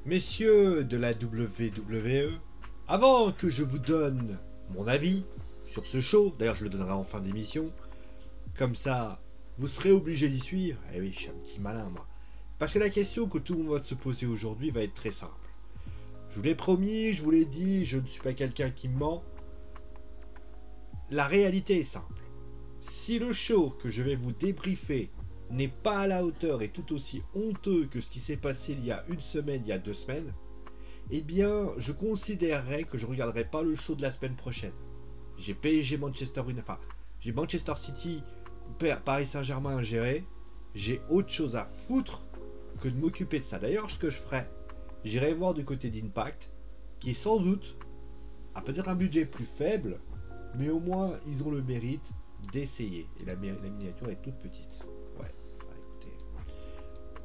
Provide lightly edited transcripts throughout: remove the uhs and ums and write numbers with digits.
Messieurs de la WWE, avant que je vous donne mon avis sur ce show, d'ailleurs je le donnerai en fin d'émission, comme ça vous serez obligé d'y suivre. Eh oui, je suis un petit malin moi. Parce que la question que tout le monde va se poser aujourd'hui va être très simple. Je vous l'ai promis, je vous l'ai dit, je ne suis pas quelqu'un qui ment. La réalité est simple. Si le show que je vais vous débriefer n'est pas à la hauteur et tout aussi honteux que ce qui s'est passé il y a une semaine, il y a 2 semaines, eh bien, je considérerais que je ne regarderai pas le show de la semaine prochaine. J'ai PSG Manchester United, enfin, j'ai Manchester City, Paris Saint-Germain à gérer. J'ai autre chose à foutre que de m'occuper de ça. D'ailleurs, ce que je ferai, j'irai voir du côté d'Impact, qui sans doute a peut-être un budget plus faible, mais au moins ils ont le mérite d'essayer. Et la miniature est toute petite. Ouais,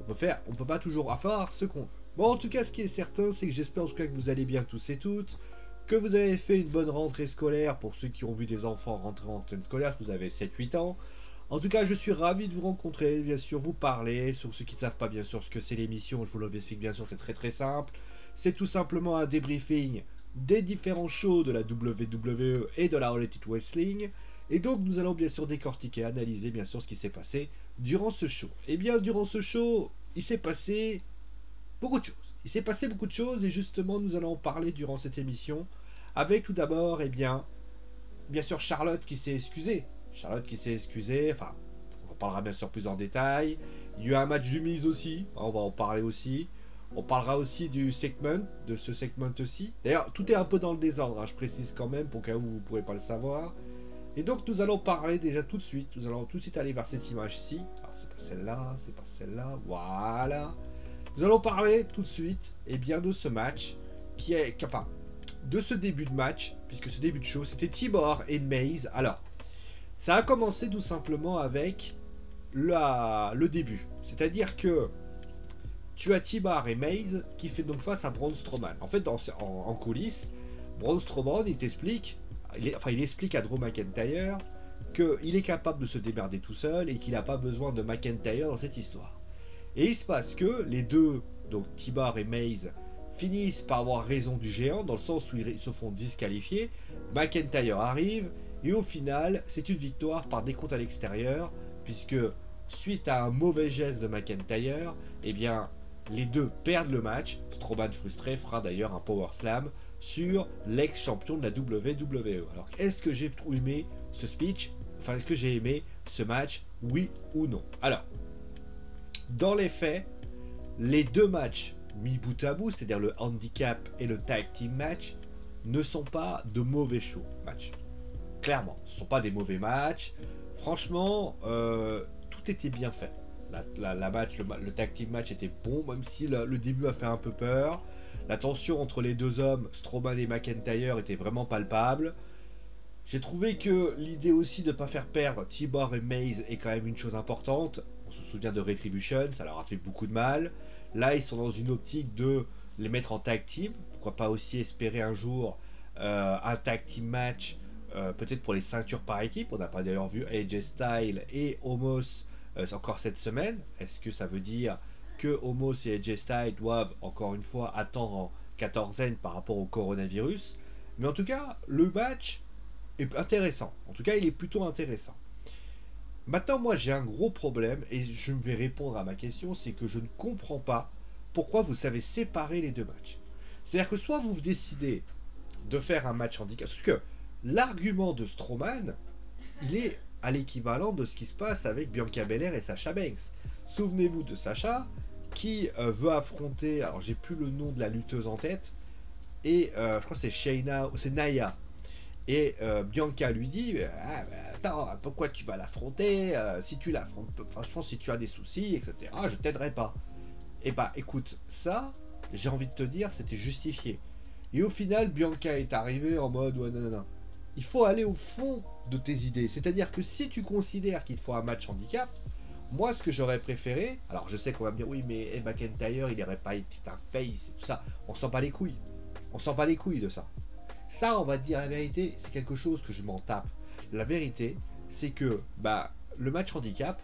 écoutez, on peut pas toujours avoir ce qu'on veut. Bon, en tout cas, ce qui est certain, c'est que j'espère en tout cas que vous allez bien tous et toutes, que vous avez fait une bonne rentrée scolaire pour ceux qui ont vu des enfants rentrer en rentrée scolaire, parce que vous avez 7-8 ans. En tout cas, je suis ravi de vous rencontrer, bien sûr, vous parler. Sur ceux qui ne savent pas, bien sûr, ce que c'est l'émission, je vous l'explique, bien sûr, c'est très très simple. C'est tout simplement un débriefing des différents shows de la WWE et de la All Elite Wrestling. Et donc, nous allons bien sûr décortiquer, analyser, bien sûr, ce qui s'est passé durant ce show. Et bien, durant ce show, il s'est passé beaucoup de choses. Il s'est passé beaucoup de choses et justement, nous allons en parler durant cette émission. Avec tout d'abord, eh bien sûr, Charlotte qui s'est excusée. Enfin, on en parlera bien sûr plus en détail. Il y a eu un match du Miz aussi, on va en parler aussi. On parlera aussi du segment, de ce segment aussi. D'ailleurs, tout est un peu dans le désordre, hein, je précise quand même, pour cas où vous ne pourrez pas le savoir. Et donc, nous allons parler déjà tout de suite. Nous allons tout de suite aller vers cette image-ci. Alors, c'est pas celle-là, c'est pas celle-là. Voilà. Nous allons parler tout de suite, et bien, de ce match, de ce début de match, puisque ce début de show, c'était T-Bar et Maze. Alors, ça a commencé tout simplement avec le début. C'est-à-dire que tu as T-Bar et Maze qui fait donc face à Braun Strowman. En fait, en coulisses, Braun Strowman, il explique à Drew McIntyre qu'il est capable de se démerder tout seul et qu'il n'a pas besoin de McIntyre dans cette histoire. Et il se passe que les deux, donc T-Bar et Maze, finissent par avoir raison du géant, dans le sens où ils se font disqualifier. McIntyre arrive, et au final, c'est une victoire par décompte à l'extérieur, puisque suite à un mauvais geste de McIntyre, eh bien, les deux perdent le match. Strowman frustré fera d'ailleurs un power slam sur l'ex-champion de la WWE. Alors, est-ce que j'ai aimé ce speech? Enfin, est-ce que j'ai aimé ce match? Oui ou non? Alors, dans les faits, les deux matchs mis bout à bout, c'est-à-dire le handicap et le tag team match, ne sont pas de mauvais matchs. Clairement, ce ne sont pas des mauvais matchs. Franchement, tout était bien fait. Le tag team match était bon, même si le début a fait un peu peur. La tension entre les deux hommes, Strowman et McIntyre, était vraiment palpable. J'ai trouvé que l'idée aussi de ne pas faire perdre T-Bar et Maze est quand même une chose importante. On se souvient de Retribution, ça leur a fait beaucoup de mal. Là, ils sont dans une optique de les mettre en tag team. Pourquoi pas aussi espérer un jour un tag team match, peut-être pour les ceintures par équipe. On n'a pas d'ailleurs vu AJ Styles et Omos encore cette semaine. Est-ce que ça veut dire que Omos et AJ Styles doivent encore une fois attendre en quatorzaine par rapport au coronavirus? Mais en tout cas, le match est intéressant. En tout cas, il est plutôt intéressant. Maintenant, moi, j'ai un gros problème et je vais répondre à ma question, c'est que je ne comprends pas pourquoi vous savez séparer les deux matchs. C'est-à-dire que soit vous décidez de faire un match handicap, parce que l'argument de Strowman, il est à l'équivalent de ce qui se passe avec Bianca Belair et Sasha Banks. Souvenez-vous de Sasha qui veut affronter, alors j'ai plus le nom de la lutteuse en tête, et je crois que c'est Naya. Et Bianca lui dit attends, pourquoi tu vas l'affronter? Si tu l'affrontes, franchement, si tu as des soucis, etc., je t'aiderai pas. Et bah écoute, ça, j'ai envie de te dire, c'était justifié. Et au final, Bianca est arrivée en mode ouais, non. Il faut aller au fond de tes idées. C'est-à-dire que si tu considères qu'il te faut un match handicap, moi, ce que j'aurais préféré, alors je sais qu'on va me dire oui, mais McIntyre, il n'aurait pas été un face et tout ça. On s'en bat les couilles. On s'en bat les couilles de ça. Ça, on va te dire la vérité, c'est quelque chose que je m'en tape. La vérité, c'est que le match handicap,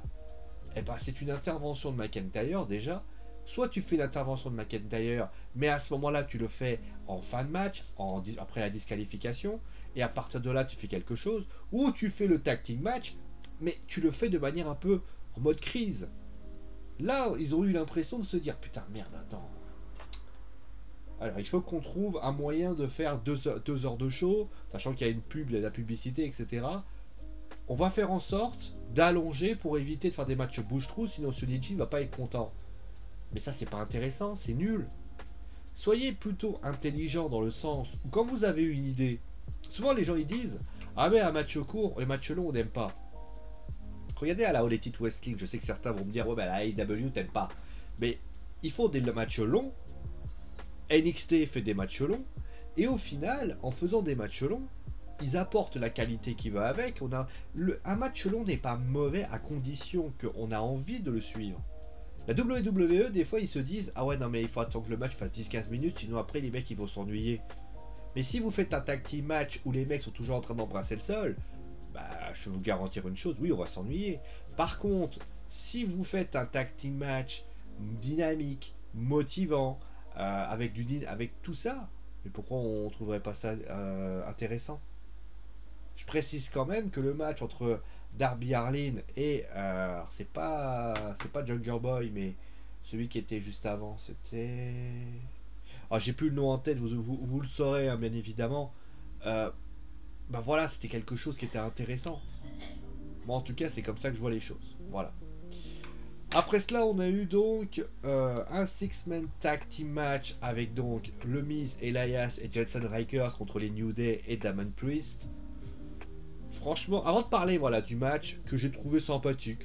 c'est une intervention de McIntyre déjà soit tu fais l'intervention de McIntyre, mais à ce moment-là, tu le fais en fin de match, après la disqualification, et à partir de là, tu fais quelque chose, ou tu fais le tag team match, mais tu le fais de manière un peu en mode crise. Là, ils ont eu l'impression de se dire, putain, merde, attends. Alors, il faut qu'on trouve un moyen de faire 2 heures de show, sachant qu'il y a une pub, il y a de la publicité, etc. On va faire en sorte d'allonger pour éviter de faire des matchs bouche-trou, sinon Sonichi ne va pas être content. Mais ça, c'est pas intéressant, c'est nul. Soyez plutôt intelligent dans le sens où quand vous avez une idée, souvent les gens ils disent, ah mais un match court, les matchs longs on n'aime pas. Regardez à la All Elite Wrestling, je sais que certains vont me dire, ouais bah la AEW t'aimes pas. Mais il faut des matchs longs, NXT fait des matchs longs, et au final, en faisant des matchs longs, ils apportent la qualité qui va avec. Un match long n'est pas mauvais à condition qu'on a envie de le suivre. La WWE, des fois, ils se disent, ah ouais, non mais il faut attendre que le match fasse 10-15 minutes, sinon après les mecs ils vont s'ennuyer. Mais si vous faites un tag team match où les mecs sont toujours en train d'embrasser le sol, bah je vais vous garantir une chose, oui, on va s'ennuyer. Par contre, si vous faites un tag team match dynamique, motivant, avec tout ça, mais pourquoi on trouverait pas ça intéressant? Je précise quand même que le match entre Darby Allin et c'est pas Jungle Boy, mais celui qui était juste avant, c'était, ah, j'ai plus le nom en tête, vous le saurez hein, bien évidemment. Bah voilà, c'était quelque chose qui était intéressant. Moi en tout cas c'est comme ça que je vois les choses. Voilà. Après cela, on a eu donc un six-man tag team match avec donc le Miz, Elias et Jensen Rikers contre les New Day et Damon Priest. Franchement, avant de parler voilà du match que j'ai trouvé sympathique.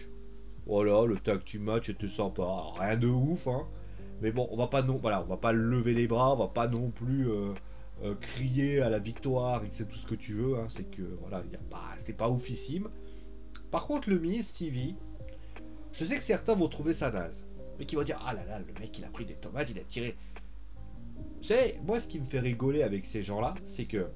Voilà, le tag team match était sympa. Alors, rien de ouf, hein. Mais bon, on va pas on va pas lever les bras, on va pas non plus crier à la victoire et que c'est tout ce que tu veux. Hein. C'est que voilà, c'était pas oufissime. Par contre, le Miz TV. Je sais que certains vont trouver ça naze. Mais qui vont dire, ah là là, le mec il a pris des tomates, il a tiré. Vous savez, moi ce qui me fait rigoler avec ces gens-là, c'est que,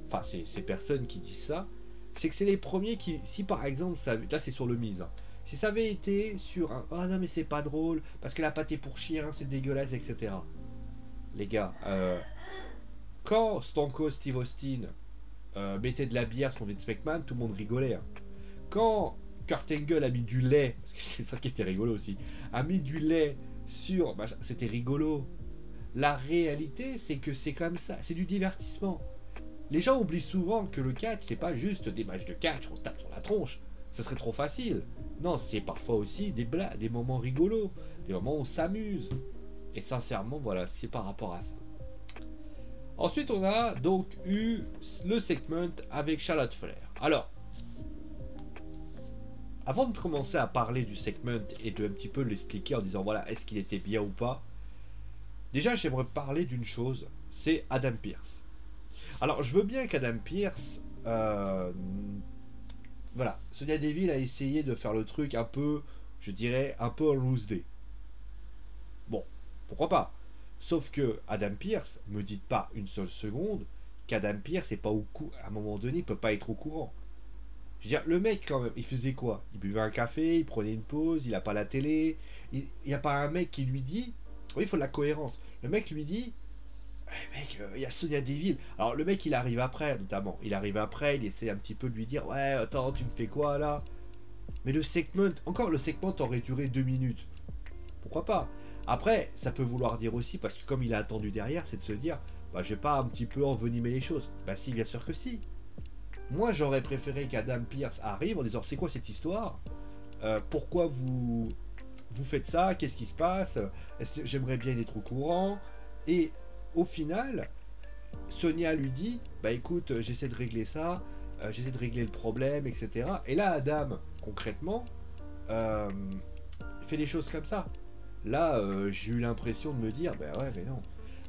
enfin ces personnes qui disent ça, c'est que c'est les premiers qui, si par exemple, là c'est sur le Miz, hein, si ça avait été sur un, ah non mais c'est pas drôle, parce que la pâté pour chien, c'est dégueulasse, etc. Les gars, quand Stone Cold Steve Austin mettait de la bière sur Vince McMahon, tout le monde rigolait. Hein. Quand Kurt Angle a mis du lait, parce que c'est ça qui était rigolo aussi, a mis du lait sur, bah, c'était rigolo. La réalité, c'est que c'est comme ça, c'est du divertissement. Les gens oublient souvent que le catch, c'est pas juste des matchs de catch, on se tape sur la tronche. Ça serait trop facile. Non, c'est parfois aussi des blagues, des moments rigolos, des moments où on s'amuse. Et sincèrement, voilà, c'est par rapport à ça. Ensuite, on a donc eu le segment avec Charlotte Flair. Alors, avant de commencer à parler du segment et de un petit peu l'expliquer en disant voilà, est-ce qu'il était bien ou pas, déjà j'aimerais parler d'une chose, c'est Adam Pearce. Alors je veux bien qu'Adam Pearce, voilà, Sonya Deville a essayé de faire le truc un peu, je dirais, un peu en loose day. Bon, pourquoi pas. Sauf que Adam Pearce, me dites pas une seule seconde qu'Adam Pearce est pas au courant, à un moment donné, il peut pas être au courant. Je veux dire, le mec, quand même, il faisait quoi? Il buvait un café, il prenait une pause, il a pas la télé. Il n'y a pas un mec qui lui dit... Oui, il faut de la cohérence. Le mec lui dit... hey, mec, il y a Sonya Deville. Alors, le mec, il arrive après, notamment. Il arrive après, il essaie un petit peu de lui dire... Ouais, attends, tu me fais quoi, là? Mais le segment... Encore, le segment aurait duré 2 minutes. Pourquoi pas? Après, ça peut vouloir dire aussi, parce que comme il a attendu derrière, c'est de se dire... Bah, je vais pas un petit peu envenimer les choses. Bah si, bien sûr que si. Moi, j'aurais préféré qu'Adam Pearce arrive en disant c'est quoi cette histoire, pourquoi vous faites ça, qu'est-ce qui se passe, j'aimerais bien être au courant. Et au final, Sonia lui dit bah écoute, j'essaie de régler ça, j'essaie de régler le problème, etc. Et là, Adam, concrètement, fait des choses comme ça. Là, j'ai eu l'impression de me dire bah ouais, mais non.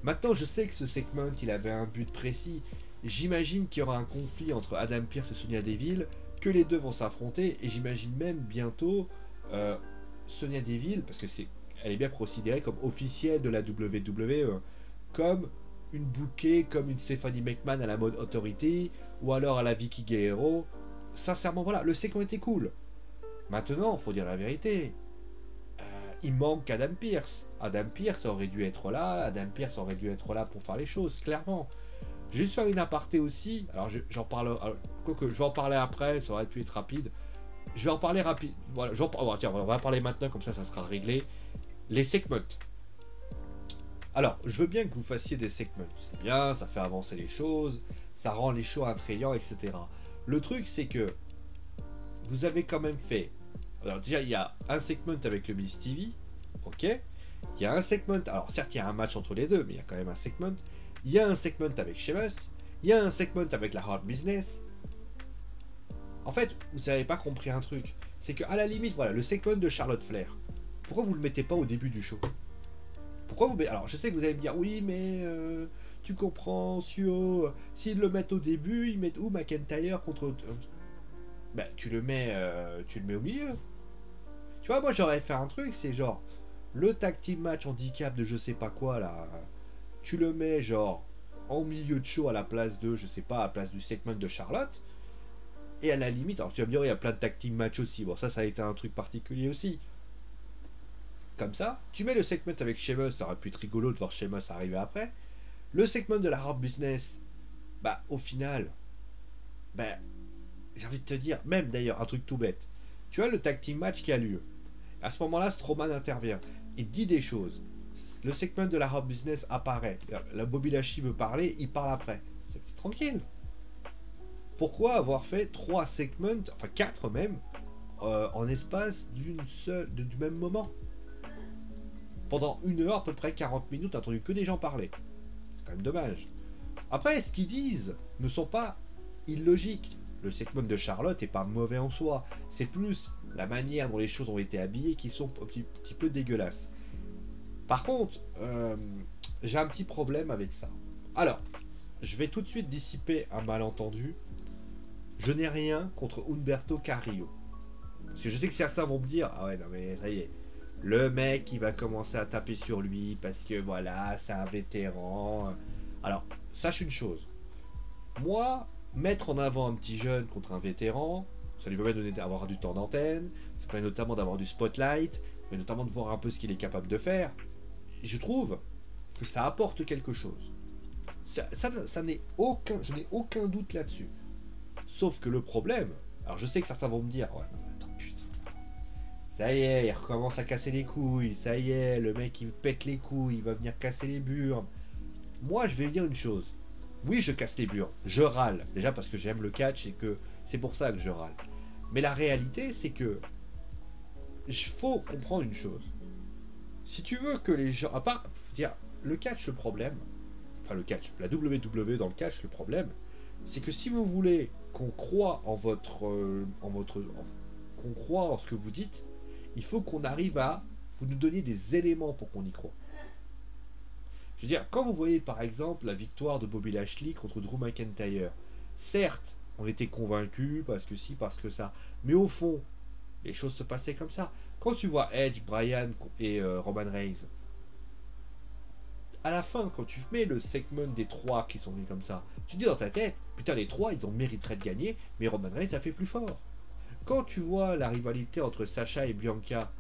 Maintenant, je sais que ce segment, il avait un but précis. J'imagine qu'il y aura un conflit entre Adam Pearce et Sonya Deville, que les deux vont s'affronter, et j'imagine même bientôt Sonya Deville, parce que elle est bien considérée comme officielle de la WWE, comme une bouquet, comme une Stephanie McMahon à la mode Authority, ou alors à la Vicky Guerrero. Sincèrement, voilà, le segment était cool. Maintenant, faut dire la vérité, il manque Adam Pearce. Adam Pearce aurait dû être là, Adam Pearce aurait dû être là pour faire les choses, clairement. Je vais juste faire une aparté aussi, alors j'en parle, quoique je vais en parler après, ça aurait pu être rapide. Je vais en parler rapide, voilà, tiens, on va en parler maintenant, comme ça sera réglé. Les segments. Alors, je veux bien que vous fassiez des segments, c'est bien, ça fait avancer les choses, ça rend les shows attrayants, etc. Le truc, c'est que vous avez quand même fait... Alors déjà, il y a un segment avec le Miss TV, ok. Il y a un segment, alors certes, il y a un match entre les deux, mais il y a quand même un segment. Il y a un segment avec Sheamus, il y a un segment avec la Hard Business. En fait, vous n'avez pas compris un truc. C'est qu'à la limite, voilà, le segment de Charlotte Flair, pourquoi vous le mettez pas au début du show? Pourquoi vous... Alors, je sais que vous allez me dire, oui, mais tu comprends, Sio, s'ils le mettent au début, ils mettent où McIntyre contre... Ben, tu le mets au milieu. Tu vois, moi, j'aurais fait un truc, c'est genre, le tag team match handicap de je sais pas quoi, là, tu le mets, genre, en milieu de show à la place de, je sais pas, à la place du segment de Charlotte, et à la limite, alors tu vas me dire, il y a plein de tag team match aussi, bon, ça a été un truc particulier aussi. Comme ça, tu mets le segment avec Sheamus, ça aurait pu être rigolo de voir Sheamus arriver après. Le segment de la Hard Business, bah au final, bah j'ai envie de te dire, même d'ailleurs, un truc tout bête. Tu vois le tag team match qui a lieu. À ce moment-là, Strowman intervient. Il dit des choses. Le segment de la Hard Business apparaît. La Bobby Lashley veut parler, il parle après. C'est tranquille. Pourquoi avoir fait 3 segments, enfin 4 même, en espace du même moment? Pendant 1 heure, à peu près 40 minutes, entendu que des gens parler. C'est quand même dommage. Après, ce qu'ils disent ne sont pas illogiques. Le segment de Charlotte est pas mauvais en soi. C'est plus la manière dont les choses ont été habillées qui sont un petit peu dégueulasses. Par contre, j'ai un petit problème avec ça. Alors, je vais tout de suite dissiper un malentendu. Je n'ai rien contre Humberto Carrillo. Parce que je sais que certains vont me dire, ah ouais, non mais ça y est, le mec il va commencer à taper sur lui parce que voilà, c'est un vétéran. Alors, sache une chose. Moi, mettre en avant un petit jeune contre un vétéran, ça lui permet d'avoir du temps d'antenne, ça permet notamment d'avoir du spotlight, mais notamment de voir un peu ce qu'il est capable de faire. Et je trouve que ça apporte quelque chose. Ça n'est aucun, je n'ai aucun doute là-dessus. Sauf que le problème, alors je sais que certains vont me dire, ouais, attends, putain, ça y est, il recommence à casser les couilles, ça y est, le mec il pète les couilles, il va venir casser les burnes. Moi je vais dire une chose, oui je casse les burnes, je râle, déjà parce que j'aime le catch et que c'est pour ça que je râle. Mais la réalité c'est que il faut comprendre une chose. Si tu veux que les gens, à part dire le catch, le problème, enfin le catch, la WWE dans le catch, le problème, c'est que si vous voulez qu'on croit en qu'on croit en ce que vous dites, il faut qu'on arrive à vous nous donner des éléments pour qu'on y croit. Je veux dire, quand vous voyez par exemple la victoire de Bobby Lashley contre Drew McIntyre, certes, on était convaincus parce que si, parce que ça, mais au fond, les choses se passaient comme ça. Quand tu vois Edge, Bryan et Roman Reigns, à la fin, quand tu mets le segment des 3 qui sont venus comme ça, tu dis dans ta tête, putain, les 3, ils ont mérité de gagner, mais Roman Reigns a fait plus fort. Quand tu vois la rivalité entre Sasha et Bianca,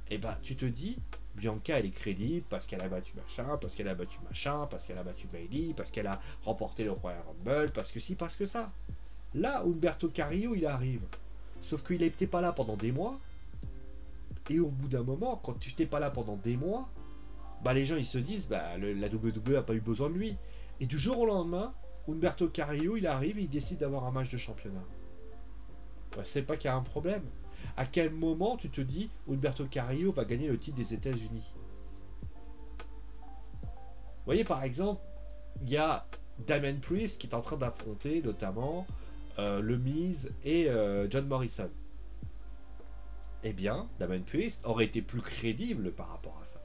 eh ben, tu te dis, Bianca, elle est crédible parce qu'elle a battu machin, parce qu'elle a battu machin, parce qu'elle a battu Bayley, parce qu'elle a remporté le Royal Rumble, parce que si, parce que ça. Là, Humberto Carrillo, il arrive. Sauf qu'il n'était pas là pendant des mois. Et au bout d'un moment, quand tu n'étais pas là pendant des mois, bah les gens ils se disent bah la WWE a pas eu besoin de lui. Et du jour au lendemain, Humberto Carrillo il arrive et il décide d'avoir un match de championnat. Bah, c'est pas qu'il y a un problème. À quel moment tu te dis Humberto Carrillo va gagner le titre des États-Unis? Vous voyez par exemple, il y a Damian Priest qui est en train d'affronter notamment le Miz et John Morrison. Eh bien, Damian Priest aurait été plus crédible par rapport à ça.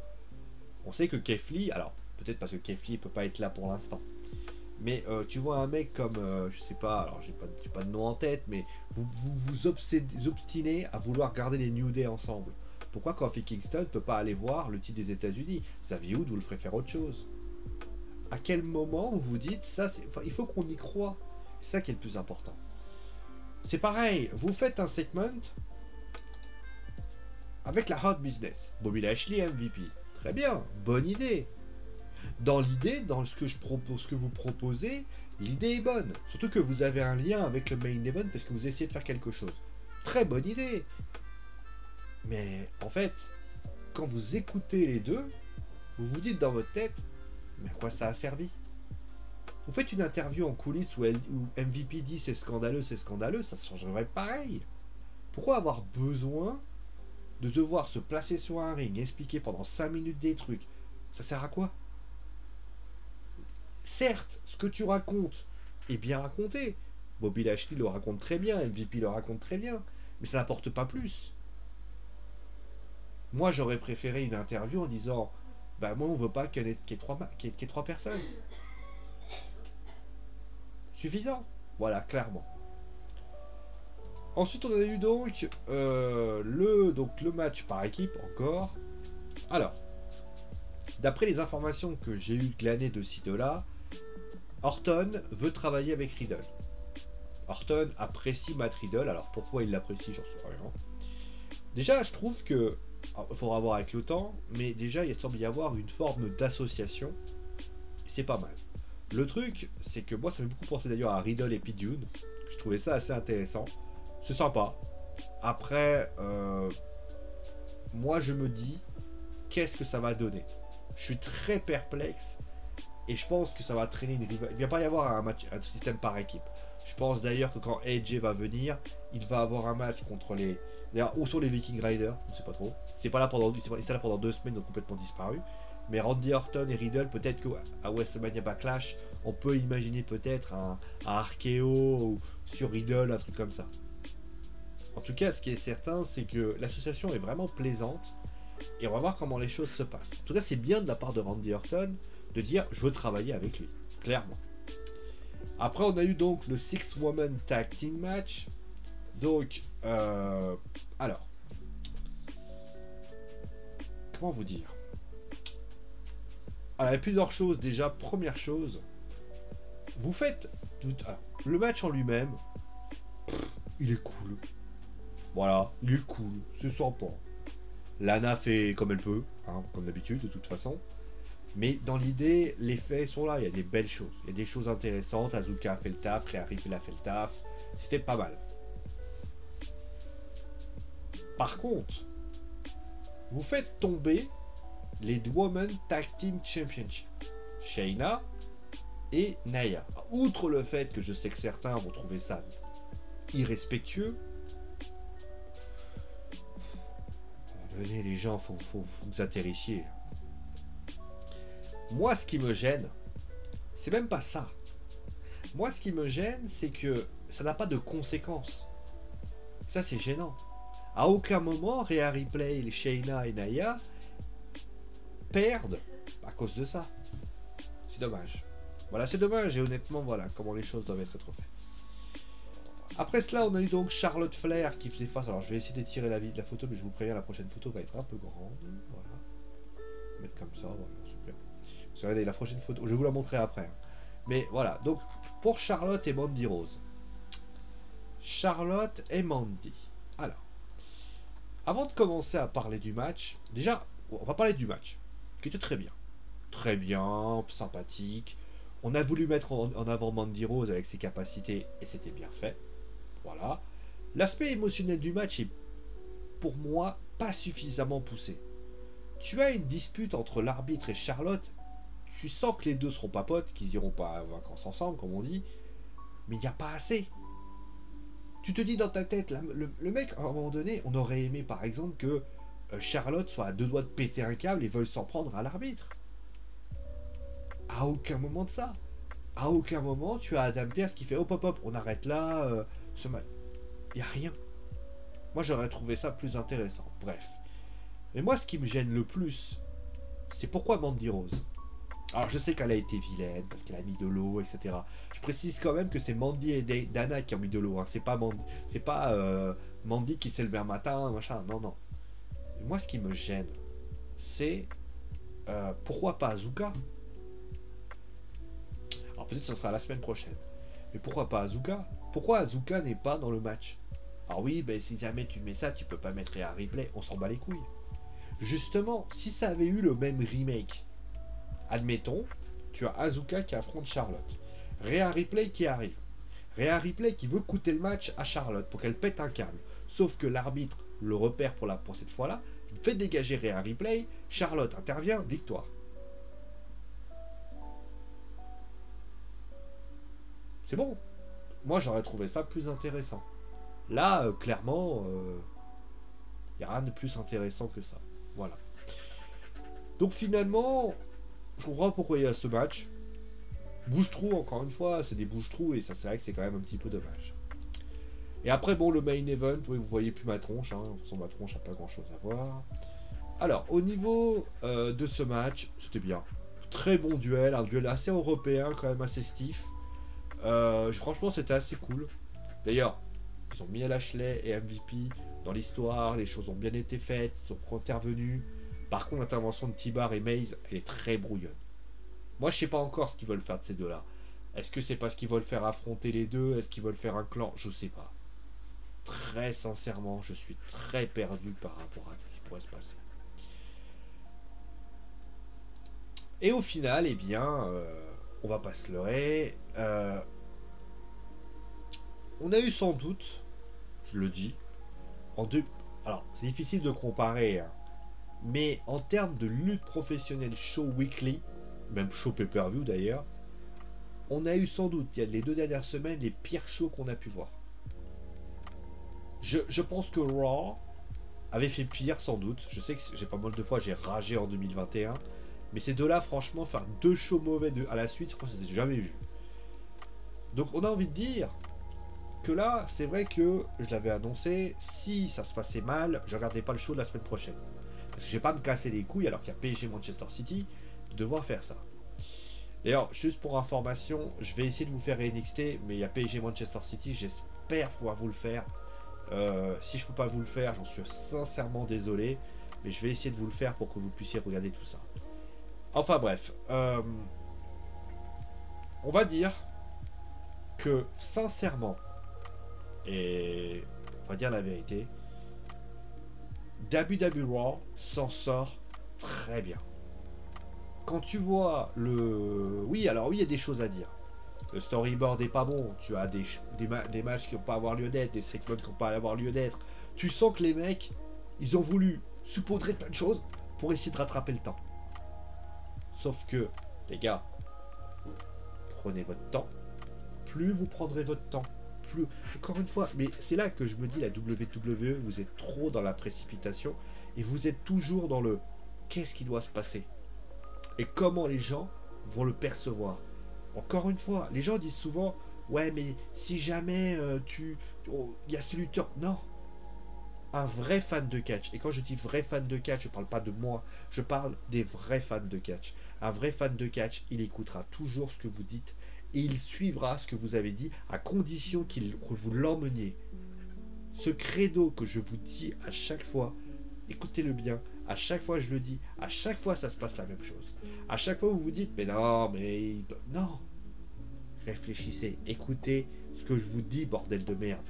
On sait que Keith Lee, alors peut-être parce que Keith Lee peut pas être là pour l'instant, mais tu vois un mec comme, je sais pas, alors j'ai pas de nom en tête, mais vous obstinez à vouloir garder les New Day ensemble. Pourquoi Kofi Kingston peut pas aller voir le titre des États-Unis? Xavier Woods vous le ferez faire autre chose. À quel moment vous vous dites ça, enfin, il faut qu'on y croit. C'est ça qui est le plus important. C'est pareil, vous faites un segment avec la Hot Business, Bobby Lashley MVP. Très bien, bonne idée. Dans l'idée, dans ce que je propose, ce que vous proposez, l'idée est bonne. Surtout que vous avez un lien avec le main event parce que vous essayez de faire quelque chose. Très bonne idée. Mais en fait, quand vous écoutez les deux, vous vous dites dans votre tête, mais à quoi ça a servi? Vous faites une interview en coulisses où MVP dit c'est scandaleux, ça se changerait pareil. Pourquoi avoir besoin de devoir se placer sur un ring, expliquer pendant 5 minutes des trucs? Ça sert à quoi? Certes, ce que tu racontes est bien raconté. Bobby Lashley le raconte très bien, MVP le raconte très bien, mais ça n'apporte pas plus. Moi, j'aurais préféré une interview en disant bah moi on veut pas qu'il y ait trois personnes. Suffisant. Voilà, clairement. Ensuite, on a eu donc le match par équipe encore. Alors, d'après les informations que j'ai eu glanées de ci de là, Orton veut travailler avec Riddle. Orton apprécie Matt Riddle. Alors pourquoi il l'apprécie, j'en sais rien. Déjà, je trouve que il faudra voir avec le temps, mais déjà il semble y avoir une forme d'association. C'est pas mal. Le truc, c'est que moi ça m'a beaucoup pensé d'ailleurs à Riddle et Pete Dunne. Je trouvais ça assez intéressant. C'est sympa. Après, moi je me dis, qu'est-ce que ça va donner? Je suis très perplexe et je pense que ça va traîner une rivalité. Il va pas y avoir un système par équipe. Je pense d'ailleurs que quand AJ va venir, il va avoir un match contre les... D'ailleurs, où sont les Viking Riders? Je ne sais pas trop. C'est pas là pendant, là pendant 2 semaines, donc complètement disparu. Mais Randy Orton et Riddle, peut-être qu'à WrestleMania Backlash, on peut imaginer peut-être un RKO sur Riddle, un truc comme ça. En tout cas, ce qui est certain, c'est que l'association est vraiment plaisante et on va voir comment les choses se passent. En tout cas, c'est bien de la part de Randy Orton de dire je veux travailler avec lui, clairement. Après, on a eu donc le 6-Woman Tag Team Match. Donc, alors, comment vous dire? Alors, il y a plusieurs choses déjà. Première chose, vous faites... Alors, le match en lui-même, il est cool. Voilà, il est cool, c'est sympa. Lana fait comme elle peut, hein, comme d'habitude, de toute façon. Mais dans l'idée, les faits sont là, il y a des belles choses. Il y a des choses intéressantes, Asuka a fait le taf, Rhea Ripley a fait le taf. C'était pas mal. Par contre, vous faites tomber les Women Tag Team Championship. Shayna et Nia. Outre le fait que je sais que certains vont trouver ça irrespectueux, venez les gens, faut vous atterrissiez. Moi, ce qui me gêne, c'est même pas ça. Moi, ce qui me gêne, c'est que ça n'a pas de conséquences. Ça, c'est gênant. À aucun moment, Rhea Ripley, Shayna et Nia perdent à cause de ça. C'est dommage. Voilà, c'est dommage. Et honnêtement, voilà comment les choses doivent être faites. Après cela, on a eu donc Charlotte Flair qui faisait face. Alors, je vais essayer d'étirer la photo, mais je vous préviens, la prochaine photo va être un peu grande. Voilà. Mettre comme ça, voilà, super. Vous regardez, la prochaine photo, je vais vous la montrer après. Hein. Mais voilà, donc pour Charlotte et Mandy Rose. Charlotte et Mandy. Alors, avant de commencer à parler du match, déjà, on va parler du match, qui était très bien. Très bien, sympathique. On a voulu mettre en avant Mandy Rose avec ses capacités, et c'était bien fait. Voilà. L'aspect émotionnel du match est, pour moi, pas suffisamment poussé. Tu as une dispute entre l'arbitre et Charlotte. Tu sens que les deux seront pas potes, qu'ils iront pas en vacances ensemble, comme on dit. Mais il n'y a pas assez. Tu te dis dans ta tête, là, le mec, à un moment donné, on aurait aimé par exemple que Charlotte soit à 2 doigts de péter un câble et veuille s'en prendre à l'arbitre. À aucun moment de ça. À aucun moment, tu as Adam Pearce qui fait hop hop hop, on arrête là, ce match. Il n'y a rien. Moi, j'aurais trouvé ça plus intéressant. Bref. Mais moi, ce qui me gêne le plus, c'est pourquoi Mandy Rose. Alors, je sais qu'elle a été vilaine, parce qu'elle a mis de l'eau, etc. Je précise quand même que c'est Mandy et Dana qui ont mis de l'eau. Hein. C'est pas Mandy qui s'est levé un matin, machin. Non, non. Et moi, ce qui me gêne, c'est pourquoi pas Asuka? Alors, peut-être que ce sera la semaine prochaine. Mais pourquoi pas Asuka? Pourquoi Asuka n'est pas dans le match? Alors oui, ben, si jamais tu mets ça, tu peux pas mettre Rhea Ripley, on s'en bat les couilles. Justement, si ça avait eu le même remake, admettons, tu as Asuka qui affronte Charlotte. Rhea Ripley qui arrive. Rhea Ripley qui veut coûter le match à Charlotte pour qu'elle pète un câble. Sauf que l'arbitre le repère pour cette fois-là, il fait dégager Rhea Ripley, Charlotte intervient, victoire. C'est bon. Moi j'aurais trouvé ça plus intéressant. Là, clairement, il n'y a rien de plus intéressant que ça. Voilà. Donc finalement, je comprends pourquoi il y a ce match. Bouche-trou, encore une fois, c'est des bouche-trous et ça c'est vrai que c'est quand même un petit peu dommage. Et après, bon, le main event, oui, vous voyez plus ma tronche, hein, sans ma tronche, n'a pas grand-chose à voir. Alors, au niveau de ce match, c'était bien. Très bon duel, un duel assez européen, quand même assez stiff. Franchement, c'était assez cool. D'ailleurs, ils ont mis Lashley et MVP dans l'histoire, les choses ont bien été faites, ils sont intervenus. Par contre, l'intervention de T-Bar et Maze, elle est très brouillonne. Moi, je sais pas encore ce qu'ils veulent faire de ces deux-là. Est-ce que c'est parce qu'ils veulent faire affronter les deux? Est-ce qu'ils veulent faire un clan? Je sais pas. Très sincèrement, je suis très perdu par rapport à ce qui pourrait se passer. Et au final, eh bien, on va pas se leurrer. On a eu sans doute, je le dis, alors, c'est difficile de comparer, hein, mais en termes de lutte professionnelle show weekly, même show pay-per-view d'ailleurs, on a eu sans doute, il y a les 2 dernières semaines, les pires shows qu'on a pu voir. Je pense que Raw avait fait pire sans doute. Je sais que j'ai pas mal de fois, j'ai ragé en 2021. Mais ces deux-là, franchement, faire 2 shows mauvais à la suite, je crois que c'était jamais vu. Donc on a envie de dire que là, c'est vrai que je l'avais annoncé, si ça se passait mal, je regardais pas le show de la semaine prochaine. Parce que je vais pas me casser les couilles alors qu'il y a PSG Manchester City de devoir faire ça. D'ailleurs, juste pour information, je vais essayer de vous faire NXT, mais il y a PSG Manchester City, j'espère pouvoir vous le faire. Si je peux pas vous le faire, j'en suis sincèrement désolé, mais je vais essayer de vous le faire pour que vous puissiez regarder tout ça. Enfin bref, on va dire que sincèrement, et on va dire la vérité, WWE Raw s'en sort très bien. Quand tu vois le... Oui, alors oui, il y a des choses à dire. Le storyboard est pas bon. Tu as des matchs qui n'ont pas avoir lieu d'être, des segments qui n'ont pas avoir lieu d'être. Tu sens que les mecs, ils ont voulu saupoudrer plein de choses pour essayer de rattraper le temps. Sauf que, les gars, prenez votre temps. Plus vous prendrez votre temps, plus... Encore une fois, mais c'est là que je me dis, la WWE, vous êtes trop dans la précipitation et vous êtes toujours dans le qu'est-ce qui doit se passer et comment les gens vont le percevoir. Encore une fois, les gens disent souvent ouais, mais si jamais il y a ce lutteur. Non, un vrai fan de catch. Et quand je dis vrai fan de catch, je parle pas de moi, je parle des vrais fans de catch. Un vrai fan de catch, il écoutera toujours ce que vous dites et il suivra ce que vous avez dit à condition que vous l'emmeniez. Ce credo que je vous dis à chaque fois, écoutez-le bien, à chaque fois je le dis, à chaque fois ça se passe la même chose. À chaque fois vous vous dites mais non, mais... Non. Réfléchissez, écoutez ce que je vous dis, bordel de merde.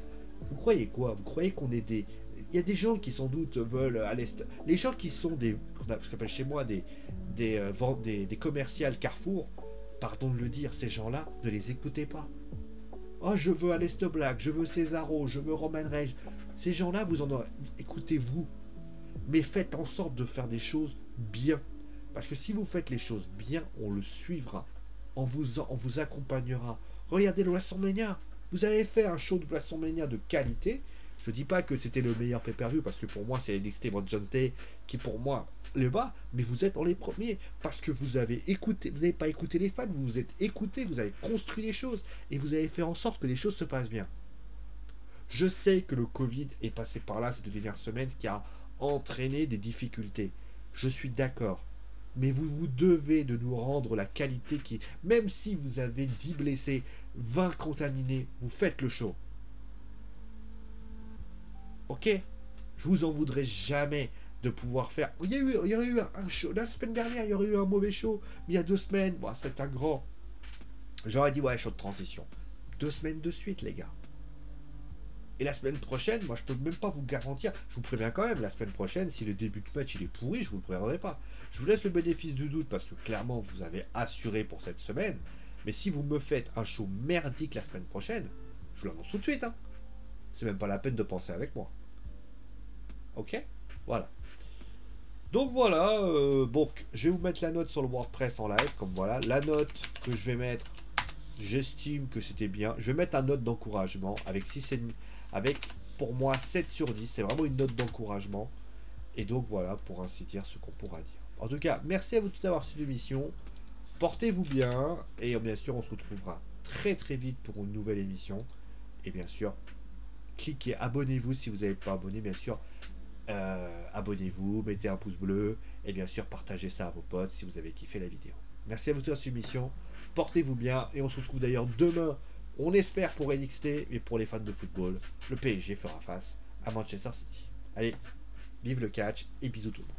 Vous croyez quoi? Vous croyez qu'on est des... Il y a des gens qui sans doute veulent à l'est... Les gens qui sont des... ce qu'on appelle chez moi des commerciales Carrefour, pardon de le dire, ces gens-là, ne les écoutez pas. Oh, je veux Aleister Black, je veux Cesaro, je veux Roman Reigns. Ces gens-là, vous en aurez... Écoutez-vous. Mais faites en sorte de faire des choses bien. Parce que si vous faites les choses bien, on le suivra. On vous accompagnera. Regardez le WrestleMania. Vous avez fait un show de WrestleMania de qualité. Je ne dis pas que c'était le meilleur pay-per-view, parce que pour moi, c'est NXT Vengeance Day qui, pour moi, le bas. Mais vous êtes dans les premiers. Parce que vous avez écouté. Vous n'avez pas écouté les fans. Vous vous êtes écouté. Vous avez construit les choses. Et vous avez fait en sorte que les choses se passent bien. Je sais que le Covid est passé par là ces 2 dernières semaines, ce qui a entraîné des difficultés. Je suis d'accord. Mais vous devez de nous rendre la qualité qui... Même si vous avez 10 blessés, 20 contaminés, vous faites le show. Ok? Je vous en voudrais jamais de pouvoir faire... Il y aurait eu un show... La semaine dernière, il y aurait eu un mauvais show. Mais il y a 2 semaines, bon, c'est un grand... J'aurais dit, ouais, show de transition. 2 semaines de suite, les gars. Et la semaine prochaine, moi je peux même pas vous garantir, je vous préviens quand même, la semaine prochaine, si le début de match il est pourri, je vous le préviendrai pas. Je vous laisse le bénéfice du doute parce que clairement vous avez assuré pour cette semaine. Mais si vous me faites un show merdique la semaine prochaine, je vous l'annonce tout de suite. Hein. C'est même pas la peine de penser avec moi. Ok? Voilà. Donc voilà, donc je vais vous mettre la note sur le WordPress en live, comme voilà. La note que je vais mettre, j'estime que c'était bien. Je vais mettre une note d'encouragement avec 6,5, avec pour moi 7 sur 10. C'est vraiment une note d'encouragement. Et donc voilà, pour ainsi dire, ce qu'on pourra dire. En tout cas, merci à vous tous d'avoir suivi l'émission. Portez-vous bien. Et bien sûr, on se retrouvera très très vite pour une nouvelle émission. Et bien sûr, cliquez, abonnez-vous si vous n'avez pas abonné, bien sûr. Abonnez-vous, mettez un pouce bleu et bien sûr partagez ça à vos potes si vous avez kiffé la vidéo. Merci à vous tous pour cette émission, portez-vous bien et on se retrouve d'ailleurs demain, on espère pour NXT, mais pour les fans de football, le PSG fera face à Manchester City. Allez, vive le catch et bisous tout le monde.